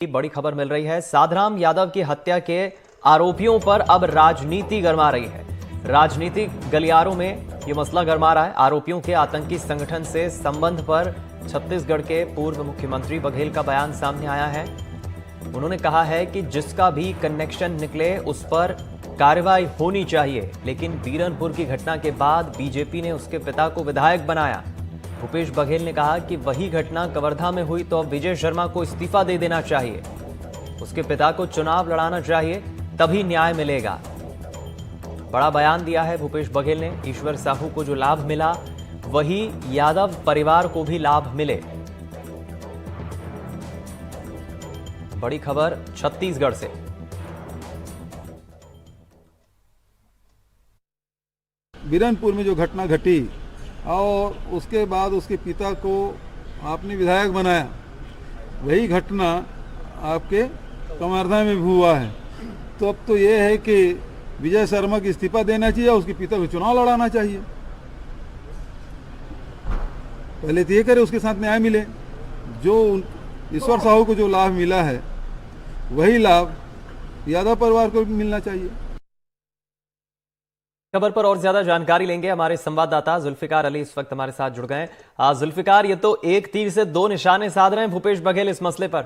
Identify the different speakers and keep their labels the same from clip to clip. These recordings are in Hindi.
Speaker 1: की बड़ी खबर मिल रही है। साधराम यादव की हत्या के आरोपियों पर अब राजनीति गरमा रही है। राजनीतिक गलियारों में यह मसला गरमा रहा है। आरोपियों के आतंकी संगठन से संबंध पर छत्तीसगढ़ के पूर्व मुख्यमंत्री बघेल का बयान सामने आया है। उन्होंने कहा है कि जिसका भी कनेक्शन निकले उस पर कार्रवाई होनी चाहिए, लेकिन बीरनपुर की घटना के बाद बीजेपी ने उसके पिता को विधायक बनाया। भूपेश बघेल ने कहा कि वही घटना कवर्धा में हुई तो अब विजय शर्मा को इस्तीफा दे देना चाहिए, उसके पिता को चुनाव लड़ाना चाहिए, तभी न्याय मिलेगा। बड़ा बयान दिया है भूपेश बघेल ने। ईश्वर साहू को जो लाभ मिला वही यादव परिवार को भी लाभ मिले। बड़ी खबर छत्तीसगढ़ से।
Speaker 2: बीरनपुर में जो घटना घटी और उसके बाद उसके पिता को आपने विधायक बनाया, वही घटना आपके कवर्धा में भी हुआ है। तो अब तो ये है कि विजय शर्मा की इस्तीफा देना चाहिए, उसके पिता को चुनाव लड़ाना चाहिए। पहले तो ये करे, उसके साथ न्याय मिले। जो ईश्वर साहू को जो लाभ मिला है वही लाभ यादव परिवार को भी मिलना चाहिए।
Speaker 1: खबर पर और ज्यादा जानकारी लेंगे। हमारे संवाददाता जुल्फिकार अली इस वक्त हमारे साथ जुड़ गए हैं। जुल्फिकार, ये तो एक तीर से दो निशाने साध रहे हैं भूपेश बघेल इस मसले पर।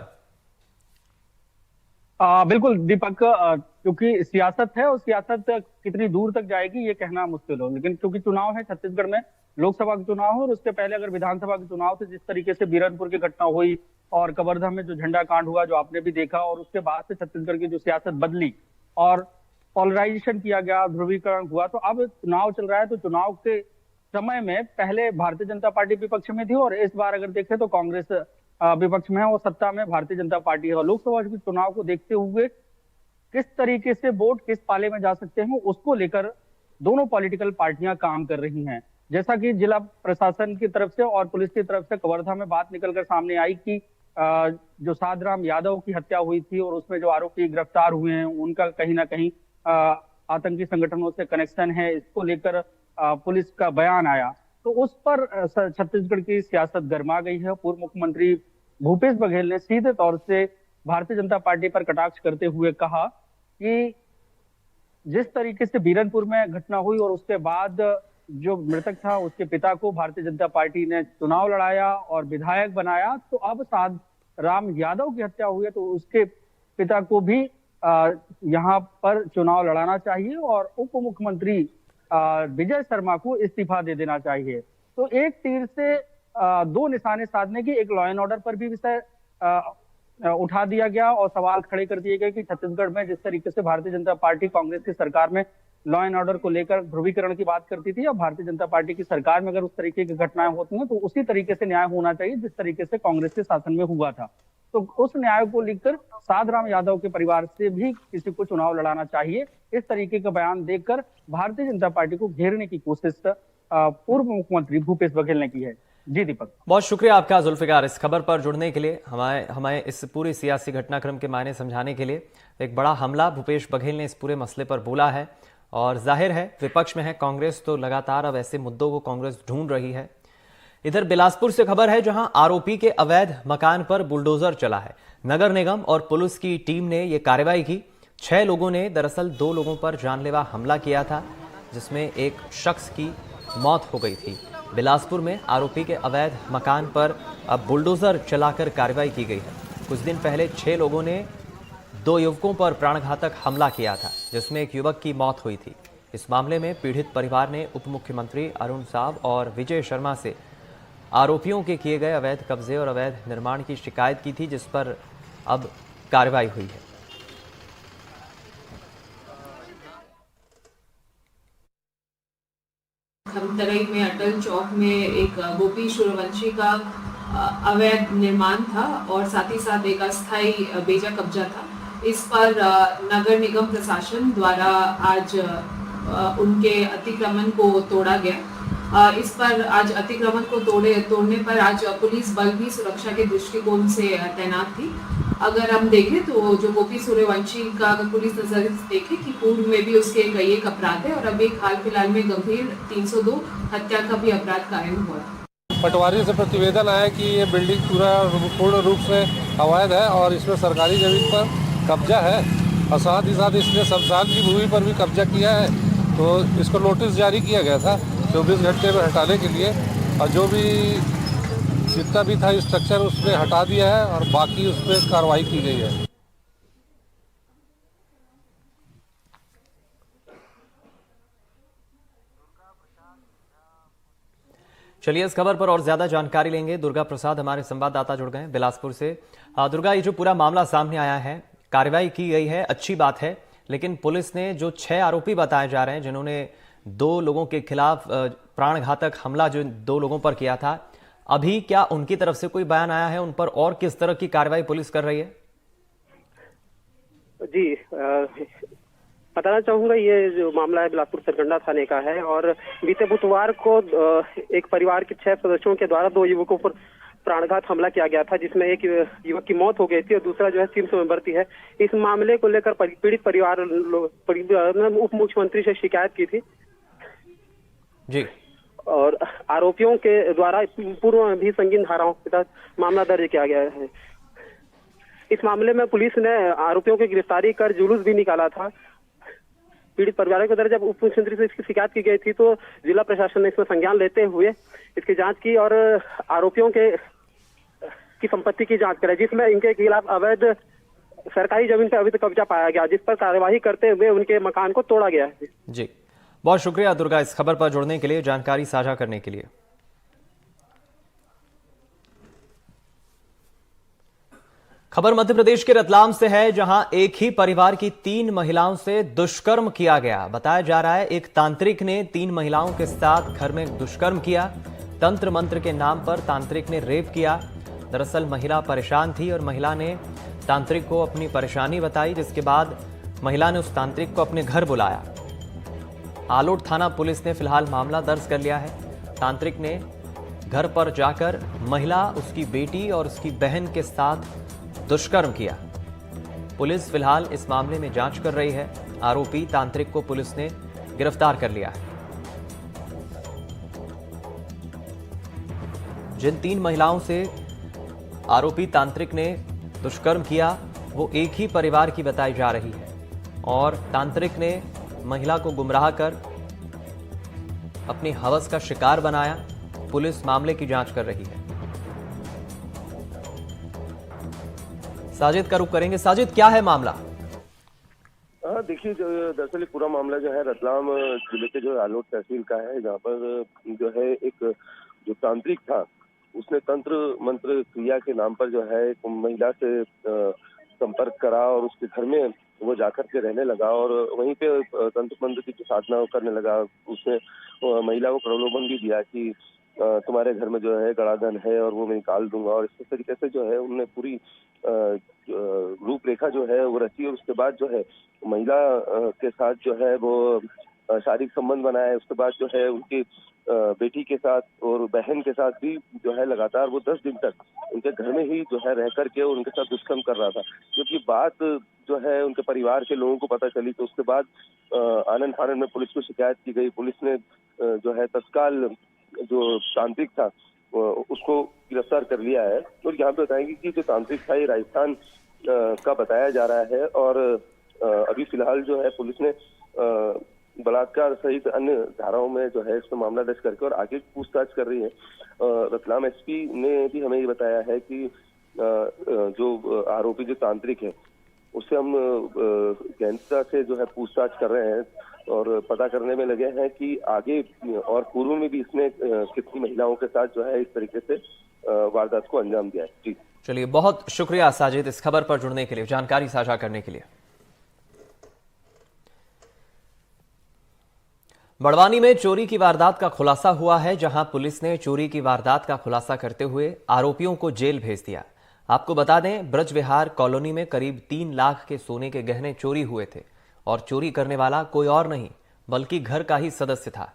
Speaker 3: बिल्कुल दीपक, क्योंकि सियासत है और सियासत कितनी दूर तक जाएगी ये कहना मुश्किल हो, लेकिन क्योंकि चुनाव है छत्तीसगढ़ में, लोकसभा का चुनाव है और उसके पहले अगर विधानसभा के चुनाव थे, जिस तरीके से बीरनपुर की घटना हुई और कवर्धा में जो झंडा कांड हुआ जो आपने भी देखा, और उसके बाद से छत्तीसगढ़ की जो सियासत बदली और पोलराइजेशन किया गया, ध्रुवीकरण हुआ, तो अब चुनाव चल रहा है। तो चुनाव के समय में पहले भारतीय जनता पार्टी विपक्ष में थी और इस बार अगर देखें तो कांग्रेस विपक्ष में है और सत्ता में भारतीय जनता पार्टी है। और लोकसभा के चुनाव को देखते हुए किस तरीके से वोट किस पाले में जा सकते हैं उसको लेकर दोनों पॉलिटिकल पार्टियां काम कर रही हैं। जैसा कि जिला प्रशासन की तरफ से और पुलिस की तरफ से कवर्धा में बात निकलकर सामने आई कि जो साधराम यादव की हत्या हुई थी और उसमें जो आरोपी गिरफ्तार हुए हैं उनका कहीं ना कहीं आतंकी संगठनों से कनेक्शन है, इसको लेकर पुलिस का बयान आया। तो उस पर छत्तीसगढ़ की सियासत गरमा गई है। पूर्व मुख्यमंत्री भूपेश बघेल ने सीधे तौर से भारतीय जनता पार्टी पर कटाक्ष करते हुए कहा कि जिस तरीके से बीरनपुर में घटना हुई और उसके बाद जो मृतक था उसके पिता को भारतीय जनता पार्टी ने चुनाव लड़ाया और विधायक बनाया, तो अब साधराम यादव की हत्या हुई है तो उसके पिता को भी यहाँ पर चुनाव लड़ाना चाहिए और उप मुख्यमंत्री विजय शर्मा को इस्तीफा दे देना चाहिए। तो एक तीर से दो निशाने साधने की, एक लॉ एंड ऑर्डर पर भी विषय उठा दिया गया और सवाल खड़े कर दिए गए कि छत्तीसगढ़ में जिस तरीके से भारतीय जनता पार्टी कांग्रेस की सरकार में लॉ एंड ऑर्डर को लेकर ध्रुवीकरण की बात करती थी, अब भारतीय जनता पार्टी की सरकार में अगर उस तरीके की घटनाएं होती हैं तो उसी तरीके से न्याय होना चाहिए जिस तरीके से कांग्रेस के शासन में हुआ था। तो उस न्याय को लेकर साधराम यादव के परिवार से भी किसी को चुनाव लड़ाना चाहिए, इस तरीके का बयान देकर भारतीय जनता पार्टी को घेरने की कोशिश पूर्व मुख्यमंत्री भूपेश बघेल ने की है। जी दीपक,
Speaker 1: बहुत शुक्रिया आपका जुल्फिकार इस खबर पर जुड़ने के लिए, हमें इस पूरे सियासी घटनाक्रम के मायने समझाने के लिए। एक बड़ा हमला भूपेश बघेल ने इस पूरे मसले पर बोला है और जाहिर है विपक्ष में है कांग्रेस, तो लगातार अब ऐसे मुद्दों को कांग्रेस ढूंढ रही है। इधर बिलासपुर से खबर है जहां आरोपी के अवैध मकान पर बुलडोजर चला है। नगर निगम और पुलिस की टीम ने यह कार्रवाई की। 6 लोगों ने दरअसल 2 लोगों पर जानलेवा हमला किया था, जिसमें एक शख्स की मौत हो गई थी। बिलासपुर में आरोपी के अवैध मकान पर अब बुलडोजर चलाकर कार्रवाई की गई है। कुछ दिन पहले 6 लोगों ने 2 युवकों पर प्राणघातक हमला किया था, जिसमें एक युवक की मौत हुई थी। इस मामले में पीड़ित परिवार ने उप मुख्यमंत्री अरुण साव और विजय शर्मा से आरोपियों के किए गए अवैध कब्जे और अवैध निर्माण की शिकायत की थी, जिस पर अब कार्रवाई हुई है।
Speaker 4: खमतराई में अटल चौक में एक गोपी सूर्यवंशी का अवैध निर्माण था और साथ ही साथ एक अस्थायी बेजा कब्जा था। इस पर नगर निगम प्रशासन द्वारा आज उनके अतिक्रमण को तोड़ा गया। इस पर आज अतिक्रमण को तोड़ने पर आज पुलिस बल भी सुरक्षा के दृष्टिकोण से तैनात थी। अगर हम देखें तो जो गोपी सूर्यवंशी का अगर पुलिस नजर देखे कि पूर्व में भी उसके कई एक अपराध है और अभी हाल फिलहाल में गंभीर 302 हत्या का भी अपराध कायम हुआ है।
Speaker 5: पटवारी से प्रतिवेदन आया कि ये बिल्डिंग पूर्ण रूप से अवैध है और इसमें सरकारी जमीन पर कब्जा है और साथ ही साथ इसने शमशान की भूमि पर भी कब्जा किया है। तो इसको नोटिस जारी किया गया था 24 घंटे में हटाने के लिए और जो भी जितना भी था स्ट्रक्चर उसमें हटा दिया है और बाकी उस पर कार्रवाई की गई है।
Speaker 1: चलिए इस खबर पर और ज्यादा जानकारी लेंगे। दुर्गा प्रसाद हमारे संवाददाता जुड़ गए हैं बिलासपुर से। दुर्गा, ये जो पूरा मामला सामने आया है, कार्रवाई की गई है, अच्छी बात है, लेकिन पुलिस ने जो 6 आरोपी बताए जा रहे हैं जिन्होंने 2 लोगों के खिलाफ प्राणघातक हमला जो 2 लोगों पर किया था, अभी क्या उनकी तरफ से कोई बयान आया है? उन पर और किस तरह की कार्रवाई पुलिस कर रही है?
Speaker 6: जी, बताना चाहूंगा ये जो मामला है बिलासपुर सरकंडा थाने का है और बीते बुधवार को एक परिवार के 6 सदस्यों के द्वारा 2 युवकों पर प्राणघात हमला किया गया था, जिसमें एक युवक की मौत हो गई थी और दूसरा जो है सिम्स में भर्ती है। इस मामले को लेकर पीड़ित परिवार ने उप मुख्यमंत्री से शिकायत की थी
Speaker 1: जी,
Speaker 6: और आरोपियों के द्वारा पूर्व में भी संगीन धाराओं के तहत मामला दर्ज किया गया है। इस मामले में पुलिस ने आरोपियों की गिरफ्तारी कर जुलूस भी निकाला था। पीड़ित परिवारों के द्वारा जब उप मुख्यमंत्री से इसकी शिकायत की गई थी तो जिला प्रशासन ने इसमें संज्ञान लेते हुए इसकी जांच की और आरोपियों की संपत्ति की जांच कराई, जिसमें इनके खिलाफ अवैध सरकारी जमीन पर अवैध कब्जा पाया गया, जिस पर कार्यवाही करते हुए उनके मकान को तोड़ा गया है।
Speaker 1: जी, बहुत शुक्रिया दुर्गा इस खबर पर जुड़ने के लिए, जानकारी साझा करने के लिए। खबर मध्य प्रदेश के रतलाम से है, जहां एक ही परिवार की 3 महिलाओं से दुष्कर्म किया गया। बताया जा रहा है एक तांत्रिक ने 3 महिलाओं के साथ घर में दुष्कर्म किया। तंत्र मंत्र के नाम पर तांत्रिक ने रेप किया। दरअसल महिला परेशान थी और महिला ने तांत्रिक को अपनी परेशानी बताई, जिसके बाद महिला ने उस तांत्रिक को अपने घर बुलाया। आलोट थाना पुलिस ने फिलहाल मामला दर्ज कर लिया है। तांत्रिक ने घर पर जाकर महिला, उसकी बेटी और उसकी बहन के साथ दुष्कर्म किया। पुलिस फिलहाल इस मामले में जांच कर रही है। आरोपी तांत्रिक को पुलिस ने गिरफ्तार कर लिया है। जिन 3 महिलाओं से आरोपी तांत्रिक ने दुष्कर्म किया वो एक ही परिवार की बताई जा रही है और तांत्रिक ने महिला को गुमराह कर अपनी हवस का शिकार बनाया। पुलिस मामले की जांच कर रही है। साजिद का रुख करेंगे। साजिद, क्या है मामला?
Speaker 7: देखिए, दरअसल पूरा मामला जो है रतलाम जिले के जो आलोट तहसील का है, जहाँ पर जो है एक जो तांत्रिक था उसने तंत्र मंत्र क्रिया के नाम पर जो है एक महिला से संपर्क करा और उसके घर में वो जाकर के रहने लगा और वहीं पे तंत्र मंत्र की जो साधना करने लगा। उसने महिला को प्रलोभन भी दिया कि तुम्हारे घर में जो है गड़ाधन है और वो मैं निकाल दूंगा, और इस तरीके से जो है उन्होंने पूरी रूपरेखा जो है वो रची और उसके बाद जो है महिला के साथ जो है वो शारीरिक संबंध बनाया। उसके बाद जो है उनकी बेटी के साथ और बहन के साथ भी जो है लगातार वो 10 दिन तक उनके घर में ही जो है रह करके उनके साथ दुष्कर्म कर रहा था। क्योंकि बात जो है उनके परिवार के लोगों को पता चली तो उसके बाद आनंद फानंद में पुलिस को शिकायत की गई। पुलिस ने जो है तत्काल जो तांत्रिक था उसको गिरफ्तार कर लिया है। और यहाँ पे बताएंगे कि जो तांत्रिक था ये राजस्थान का बताया जा रहा है और अभी फिलहाल जो है पुलिस ने बलात्कार सहित अन्य धाराओं में जो है इसमें मामला दर्ज करके और आगे पूछताछ कर रही है। रतलाम एसपी ने भी हमें ये बताया है कि जो आरोपी जो तांत्रिक है उससे हम गहनता से जो है पूछताछ कर रहे हैं और पता करने में लगे हैं कि आगे और पूर्व में भी इसने कितनी महिलाओं के साथ जो है इस तरीके से वारदात को अंजाम दिया है। जी
Speaker 1: चलिए, बहुत शुक्रिया साजिद इस खबर पर जुड़ने के लिए, जानकारी साझा करने के लिए। बड़वानी में चोरी की वारदात का खुलासा हुआ है, जहां पुलिस ने चोरी की वारदात का खुलासा करते हुए आरोपियों को जेल भेज दिया। आपको बता दें, ब्रज विहार कॉलोनी में करीब 3 लाख के सोने के गहने चोरी हुए थे और चोरी करने वाला कोई और नहीं बल्कि घर का ही सदस्य था।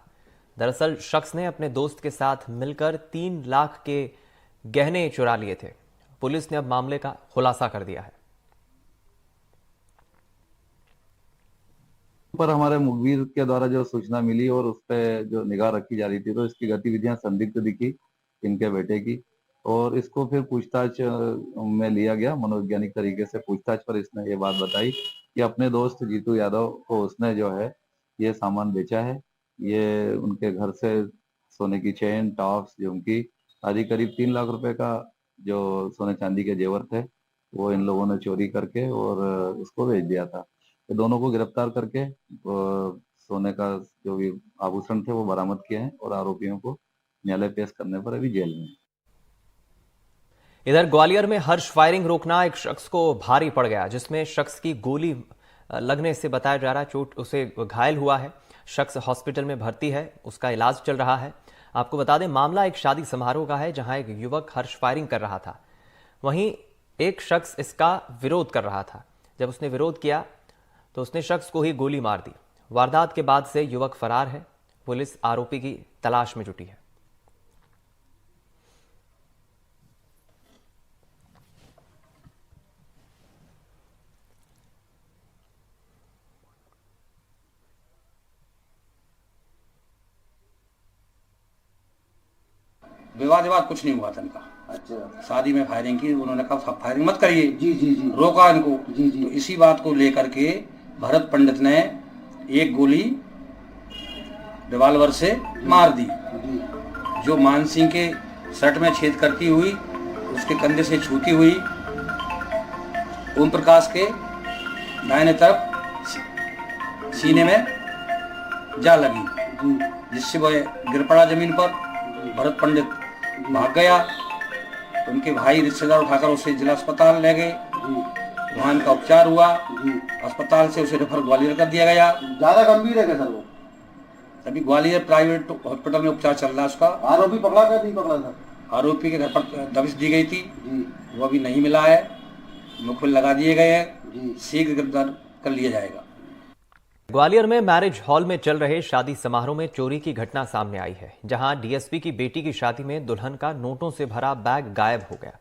Speaker 1: दरअसल शख्स ने अपने दोस्त के साथ मिलकर 3 लाख के गहने चुरा लिए थे। पुलिस ने अब मामले का खुलासा कर दिया है।
Speaker 8: पर हमारे मुखबिर के द्वारा जो सूचना मिली और उस पर जो निगाह रखी जा रही थी तो इसकी गतिविधियां संदिग्ध दिखी इनके बेटे की, और इसको फिर पूछताछ में लिया गया। मनोवैज्ञानिक तरीके से पूछताछ पर इसने ये बात बताई कि अपने दोस्त जीतू यादव को उसने जो है ये सामान बेचा है। ये उनके घर से सोने की चेन, टॉप्स, झुमकी आदि करीब 3 लाख रुपए का जो सोने चांदी के जेवर थे वो इन लोगों ने चोरी करके और उसको बेच दिया था। तो दोनों को गिरफ्तार करके सोने का जो भी आभूषण थे वो बरामद किए हैं और आरोपियों को न्यायालय पेश करने पर अभी जेल में है।
Speaker 1: इधर ग्वालियर में हर्ष फायरिंग रोकना एक शख्स को भारी पड़ गया, जिसमें शख्स की गोली लगने से बताया जा रहा है चोट उसे घायल हुआ है। शख्स हॉस्पिटल में भर्ती है, उसका इलाज चल रहा है। आपको बता दें मामला एक शादी समारोह का है जहां एक युवक हर्ष फायरिंग कर रहा था। वहीं एक शख्स इसका विरोध कर रहा था। जब उसने विरोध किया तो उसने शख्स को ही गोली मार दी। वारदात के बाद से युवक फरार है। पुलिस आरोपी की तलाश में जुटी है।
Speaker 9: विवाद कुछ नहीं हुआ था इनका। अच्छा, शादी में फायरिंग की, उन्होंने कहा फायरिंग मत करिए। जी जी जी, रोका इनको। जी जी, तो इसी बात को लेकर के भरत पंडित ने एक गोली रिवाल्वर से मार दी, जो मान सिंह के शर्ट में छेद करती हुई उसके कंधे से छूती हुई ओम प्रकाश के दाहिने तरफ सीने में जा लगी, जिससे वह गिर पड़ा जमीन पर। भरत पंडित भाग गया। उनके भाई रिश्तेदार उठाकर उसे जिला अस्पताल ले गए। वहाँ इनका उपचार हुआ। अस्पताल से उसे रेफर ग्वालियर कर दिया गया।
Speaker 10: ज्यादा गंभीर है क्या सर वो?
Speaker 9: अभी ग्वालियर प्राइवेट हॉस्पिटल में उपचार चल रहा है उसका।
Speaker 10: आरोपी पकड़ा क्या नहीं पकड़ा सर?
Speaker 9: आरोपी के घर पर दबिश दी गई थी, वो अभी नहीं मिला है। मुखबिर लगा दिए गए हैं, शीघ्र गिरफ्तार कर लिया जाएगा।
Speaker 1: ग्वालियर में मैरिज हॉल में चल रहे शादी समारोह में चोरी की घटना सामने आई है, जहां डीएसपी की बेटी की शादी में दुल्हन का नोटों से भरा बैग गायब हो गया।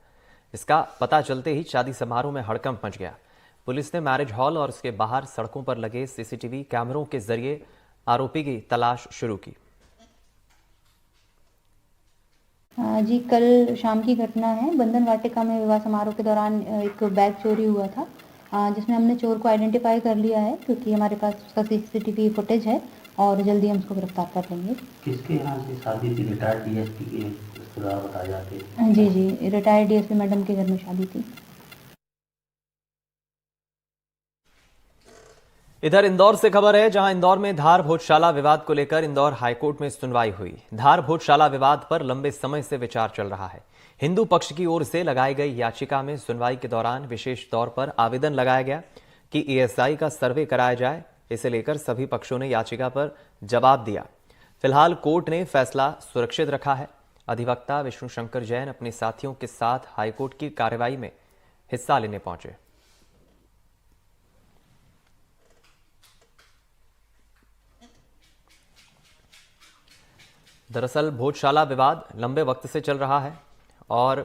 Speaker 1: इसका पता चलते ही शादी समारोह में हड़कंप मच गया। पुलिस ने मैरिज हॉल और उसके बाहर सड़कों पर लगे सीसीटीवी कैमरों के जरिए आरोपी की तलाश शुरू की।
Speaker 11: जी, कल शाम की घटना है। बंधन वाटिका में विवाह समारोह के दौरान एक बैग चोरी हुआ था, जिसमें हमने चोर को आइडेंटिफाई कर लिया है, क्योंकि हमारे पास उसका सीसीटीवी फुटेज है और जल्दी हम उसको गिरफ्तार कर लेंगे।
Speaker 12: किसके यहाँ से शादी थी? रिटायर्ड डीएसपी के रिश्तेदार बताए जाते हैं।
Speaker 11: जी जी, रिटायर्ड डीएसपी मैडम के घर में शादी थी।
Speaker 1: इधर इंदौर से खबर है, जहां इंदौर में धार भोजशाला विवाद को लेकर इंदौर हाईकोर्ट में सुनवाई हुई। धार भोजशाला विवाद पर लंबे समय से विचार चल रहा है। हिंदू पक्ष की ओर से लगाई गई याचिका में सुनवाई के दौरान विशेष तौर पर आवेदन लगाया गया कि ईएसआई का सर्वे कराया जाए। इसे लेकर सभी पक्षों ने याचिका पर जवाब दिया। फिलहाल कोर्ट ने फैसला सुरक्षित रखा है। अधिवक्ता विष्णु शंकर जैन अपने साथियों के साथ हाईकोर्ट की कार्रवाई में हिस्सा लेने पहुंचे। दरअसल भोजशाला विवाद लंबे वक्त से चल रहा है और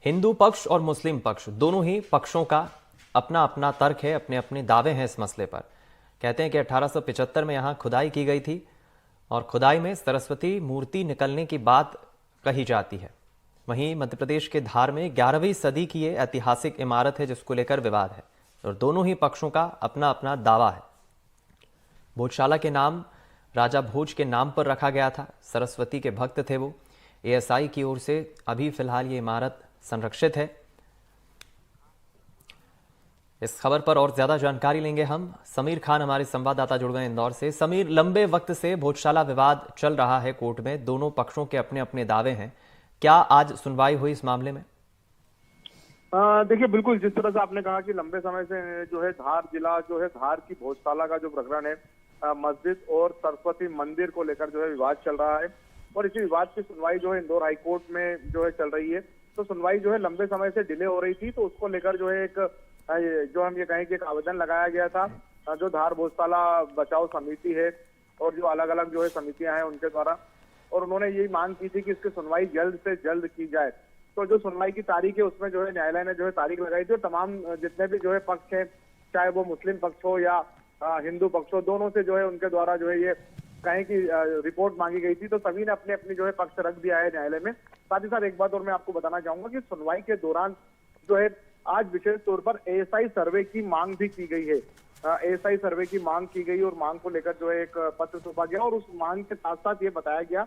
Speaker 1: हिंदू पक्ष और मुस्लिम पक्ष दोनों ही पक्षों का अपना अपना तर्क है, अपने अपने दावे हैं इस मसले पर। कहते हैं कि 1875 में यहाँ खुदाई की गई थी और खुदाई में सरस्वती मूर्ति निकलने की बात कही जाती है। वहीं मध्य प्रदेश के धार में 11वीं सदी की ये ऐतिहासिक इमारत है जिसको लेकर विवाद है और दोनों ही पक्षों का अपना अपना दावा है। भोजशाला के नाम राजा भोज के नाम पर रखा गया था। सरस्वती के भक्त थे वो। एएसआई की ओर से अभी फिलहाल ये इमारत संरक्षित है। इस खबर पर और ज्यादा जानकारी लेंगे हम। समीर खान हमारे संवाददाता जुड़ गए इंदौर से। समीर, लंबे वक्त से भोजशाला विवाद चल रहा है कोर्ट में, दोनों पक्षों के अपने अपने दावे हैं। क्या आज सुनवाई हुई इस मामले में?
Speaker 13: देखिए, बिल्कुल जिस तरह से आपने कहा कि लंबे समय से जो है धार जिला जो है धार की भोजशाला का जो प्रकरण है, मस्जिद और सरस्वती मंदिर को लेकर जो है विवाद चल रहा है और इसी विवाद की सुनवाई जो है इंदौर हाईकोर्ट में जो है चल रही है। तो सुनवाई जो है लंबे समय से डिले हो रही थी, तो उसको लेकर जो है एक जो हम ये कहें कि एक आवेदन लगाया गया था जो धार भोजशाला बचाओ समिति है और जो अलग अलग जो है समितियां हैं उनके द्वारा, और उन्होंने यही मांग की थी कि इसकी सुनवाई जल्द से जल्द की जाए। तो जो सुनवाई की तारीख है उसमें जो है न्यायालय ने जो है तारीख लगाई थी और तमाम जितने भी जो है पक्ष है, चाहे वो मुस्लिम पक्ष हो या हिंदू पक्ष हो, दोनों से जो है उनके द्वारा जो है ये कहें कि रिपोर्ट मांगी गई थी। तो सभी ने अपने अपनी जो है पक्ष रख दिया है न्यायालय में साथ ही साथ एक बात और मैं आपको बताना चाहूंगा कि सुनवाई के दौरान जो है आज विशेष तौर पर एएसआई सर्वे की मांग भी की गई है। एएसआई सर्वे की मांग की गई और मांग को लेकर जो है एक पत्र सौंपा गया और उस मांग के साथ साथ ये बताया गया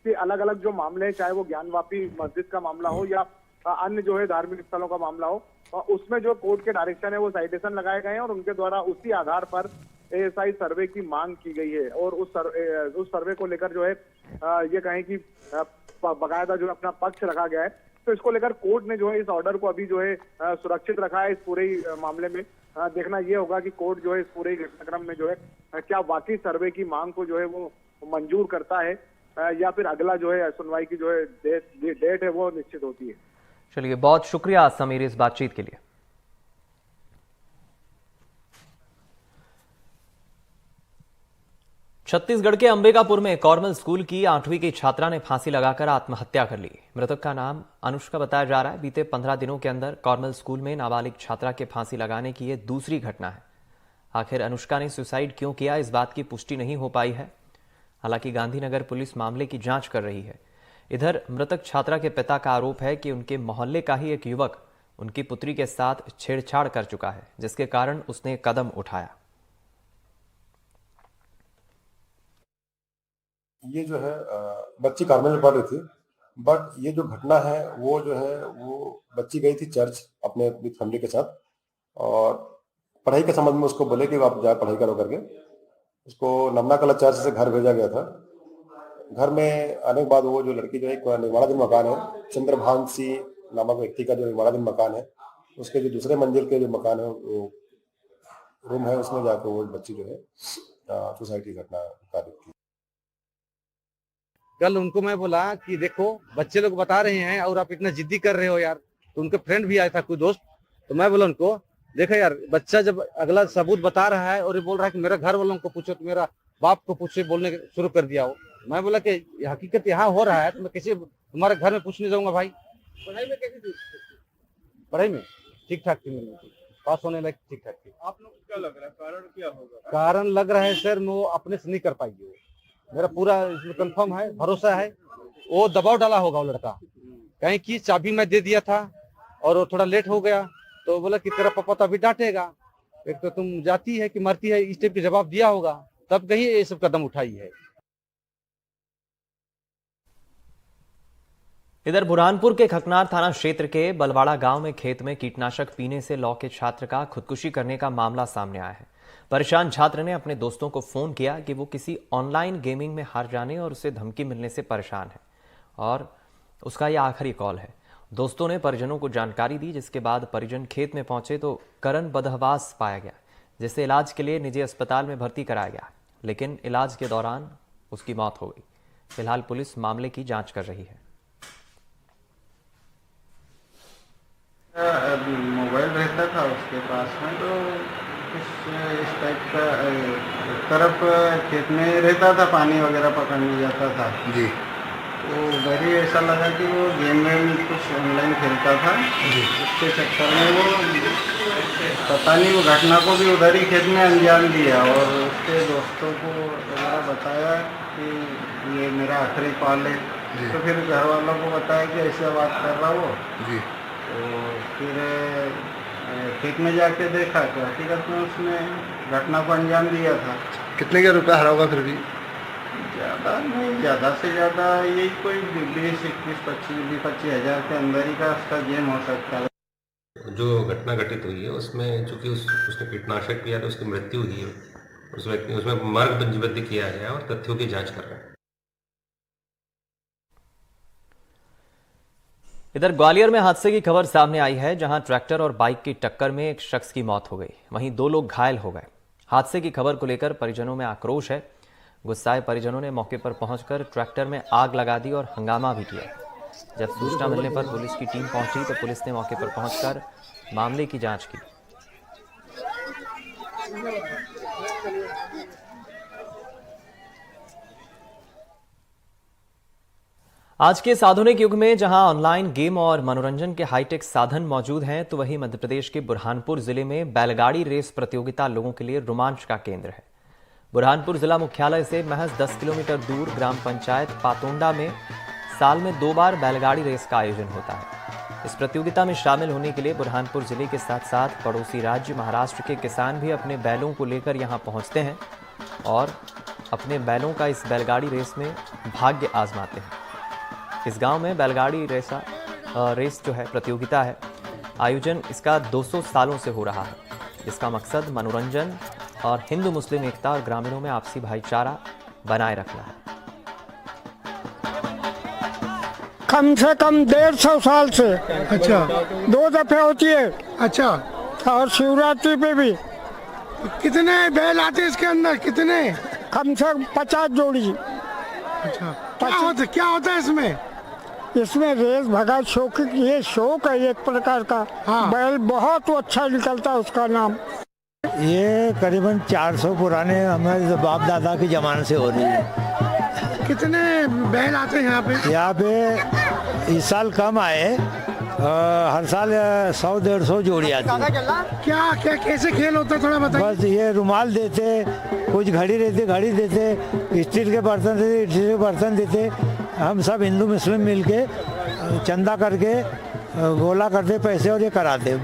Speaker 13: कि अलग अलग जो मामले हैं, चाहे वो ज्ञानवापी मस्जिद का मामला हो या अन्य जो है धार्मिक स्थलों का मामला हो, उसमें जो कोर्ट के डायरेक्शन है वो साइटेशन लगाए गए हैं और उनके द्वारा उसी आधार पर एएसआई सर्वे की मांग की गई है। और उस सर्वे को लेकर जो है ये कहें कि बकायदा जो अपना पक्ष रखा गया है, तो इसको लेकर कोर्ट ने जो है इस ऑर्डर को अभी जो है सुरक्षित रखा है। इस पूरे मामले में देखना ये होगा कि कोर्ट जो है इस पूरे घटनाक्रम में जो है क्या वाकई सर्वे की मांग को जो है वो मंजूर करता है या फिर अगला जो है सुनवाई की जो है डेट है वो निश्चित होती है।
Speaker 1: चलिए, बहुत शुक्रिया समीर इस बातचीत के लिए। छत्तीसगढ़ के अंबिकापुर में कॉर्मल स्कूल की 8वीं की छात्रा ने फांसी लगाकर आत्महत्या कर ली। मृतक का नाम अनुष्का बताया जा रहा है। बीते 15 दिनों के अंदर कॉर्मल स्कूल में नाबालिग छात्रा के फांसी लगाने की यह दूसरी घटना है। आखिर अनुष्का ने सुसाइड क्यों किया, इस बात की पुष्टि नहीं हो पाई है। हालांकि गांधीनगर पुलिस मामले की जांच कर रही है। इधर मृतक छात्रा के पिता का आरोप है कि उनके मोहल्ले का ही एक युवक उनकी पुत्री के साथ छेड़छाड़ कर चुका है, जिसके कारण उसने कदम उठाया।
Speaker 14: ये जो है बच्ची कार्मेल में पढ़ रही थी, बट ये जो घटना है वो जो है वो बच्ची गई थी चर्च अपने फैमिली के साथ और पढ़ाई के संबंध में उसको बोले कि आप जाए पढ़ाई करो करके। उसको नमना कला चर्च से घर भेजा गया था। घर में आने के बाद वो जो लड़की जो है एक निर्माणाधीन मकान है, चंद्रभान सिंह नामक व्यक्ति का जो निर्माणाधीन मकान है, उसके जो दूसरे मंजिल के जो मकान है वो रूम है, उसमें जाकर वो बच्ची जो है सुसाइड की घटना कारित की।
Speaker 15: कल उनको मैं बोला कि देखो बच्चे लोग बता रहे हैं और आप इतना जिद्दी कर रहे हो यार, तो उनके फ्रेंड भी आया था कोई दोस्त, तो मैं बोला उनको देखो यार, बच्चा जब अगला सबूत बता रहा है और ये बोल रहा है कि मेरा घर वालों को पूछो, तो मेरा बाप को पूछो, बोलने शुरू कर दिया हो। मैं बोला कि हकीकत यहाँ हो रहा है, तो मैं किसी तुम्हारे घर में पूछने जाऊंगा भाई। पढ़ाई में कैसी थी? पढ़ाई में ठीक ठाक थी, मेरी पास होने लगी ठीक ठाक थी। आप लोग क्या लग रहा है कारण क्या होगा? कारण लग रहा है सर वो अपने से नहीं कर पाएगी। मेरा पूरा इसमें कंफर्म है, भरोसा है वो दबाव डाला होगा वो लड़का। कहीं की चाबी मैं दे दिया था और वो थोड़ा लेट हो गया तो बोला कि तेरा पापा तो अभी डांटेगा, एक तो तुम जाती है कि मरती है, इस टाइप के जवाब दिया होगा, तब कहीं ये सब कदम उठाई है।
Speaker 1: इधर बुरहानपुर के खकनार थाना क्षेत्र के बलवाड़ा गांव में खेत में कीटनाशक पीने से लॉ के छात्र का खुदकुशी करने का मामला सामने आया है। परेशान छात्र ने अपने दोस्तों को फोन किया कि वो किसी ऑनलाइन गेमिंग में हार जाने और उसे धमकी मिलने से परेशान है और उसका यह आखिरी कॉल है। दोस्तों ने परिजनों को जानकारी दी, जिसके बाद परिजन खेत में पहुंचे तो करण बदहवास पाया गया, जिसे इलाज के लिए निजी अस्पताल में भर्ती कराया गया, लेकिन इलाज के दौरान उसकी मौत हो गई। फिलहाल पुलिस मामले की जांच कर रही है।
Speaker 16: मोबाइल रहता था उसके पास में, तो इस टाइप का तरफ खेत में रहता था, पानी वगैरह पकड़ने जाता था जी। तो उधर ही ऐसा लगा कि वो गेम में कुछ ऑनलाइन खेलता था, उसके चक्कर में वो पता नहीं वो घटना को भी उधर ही खेत में अंजाम दिया और उसके दोस्तों को वगैरह बताया कि ये मेरा आखिरी कॉल है। तो फिर घर वालों को बताया कि ऐसे बात कर रहा वो जी। तो फिर खेत में जाके देखा तो हकीकत में उसने घटना को अंजाम दिया था।
Speaker 10: कितने का रुपया हरा होगा? फिर भी
Speaker 16: ज़्यादा नहीं, ज़्यादा से ज़्यादा यही कोई 20-25 हज़ार के अंदर ही का उसका गेम हो सकता है।
Speaker 17: जो घटना घटित हुई है उसमें चूँकि उसने कीटनाशक पिया तो उसकी मृत्यु हुई है, उस व्यक्ति उसमें मार्ग पंजीबद्ध किया गया और तथ्यों की जाँच कर रहे हैं।
Speaker 1: इधर ग्वालियर में हादसे की खबर सामने आई है, जहां ट्रैक्टर और बाइक की टक्कर में एक शख्स की मौत हो गई, वहीं 2 लोग घायल हो गए। हादसे की खबर को लेकर परिजनों में आक्रोश है। गुस्साए परिजनों ने मौके पर पहुंचकर ट्रैक्टर में आग लगा दी और हंगामा भी किया। जब सूचना मिलने पर पुलिस की टीम पहुंची तो पुलिस ने मौके पर पहुंचकर मामले की जांच की। आज के इस आधुनिक युग में जहां ऑनलाइन गेम और मनोरंजन के हाईटेक साधन मौजूद हैं, तो वहीं मध्य प्रदेश के बुरहानपुर जिले में बैलगाड़ी रेस प्रतियोगिता लोगों के लिए रोमांच का केंद्र है। बुरहानपुर जिला मुख्यालय से महज 10 किलोमीटर दूर ग्राम पंचायत पातोंडा में साल में 2 बार बैलगाड़ी रेस का आयोजन होता है। इस प्रतियोगिता में शामिल होने के लिए बुरहानपुर जिले के साथ साथ पड़ोसी राज्य महाराष्ट्र के किसान भी अपने बैलों को लेकर यहां पहुंचते हैं और अपने बैलों का इस बैलगाड़ी रेस में भाग्य आजमाते हैं। इस गांव में बैलगाड़ी रेस जो है प्रतियोगिता है, आयोजन इसका 200 सालों से हो रहा है। इसका मकसद मनोरंजन और हिंदू मुस्लिम एकता और ग्रामीणों में आपसी भाईचारा बनाए रखना है।
Speaker 18: कम से कम 150 साल से।
Speaker 10: अच्छा,
Speaker 18: 2 दफे होती है।
Speaker 10: अच्छा,
Speaker 18: और शिवरात्रि पे भी।
Speaker 10: कितने बैल आते हैं इसके अंदर, कितने?
Speaker 18: कम से कम 50 जोड़ी।
Speaker 10: अच्छा, क्या होता है इसमें?
Speaker 18: इसमें रेस भगा शौक, ये शौक है एक प्रकार का।
Speaker 10: हाँ।
Speaker 18: बैल बहुत अच्छा निकलता है, उसका नाम।
Speaker 19: ये करीबन 400 पुराने हमारे बाप दादा के जमाने से हो रही है।
Speaker 10: कितने बैल आते हैं यहाँ पे?
Speaker 19: यहाँ पे इस साल कम आए, हर साल 100-150 जोड़ी आती है।
Speaker 10: क्या कैसे खेल होता है, थोड़ा बताइए।
Speaker 19: बस ये रुमाल देते, कुछ घड़ी देते, स्टील के बर्तन देते। हम सब हिंदू मुस्लिम मिलके चंदा करके गोला करते पैसे और ये कराते।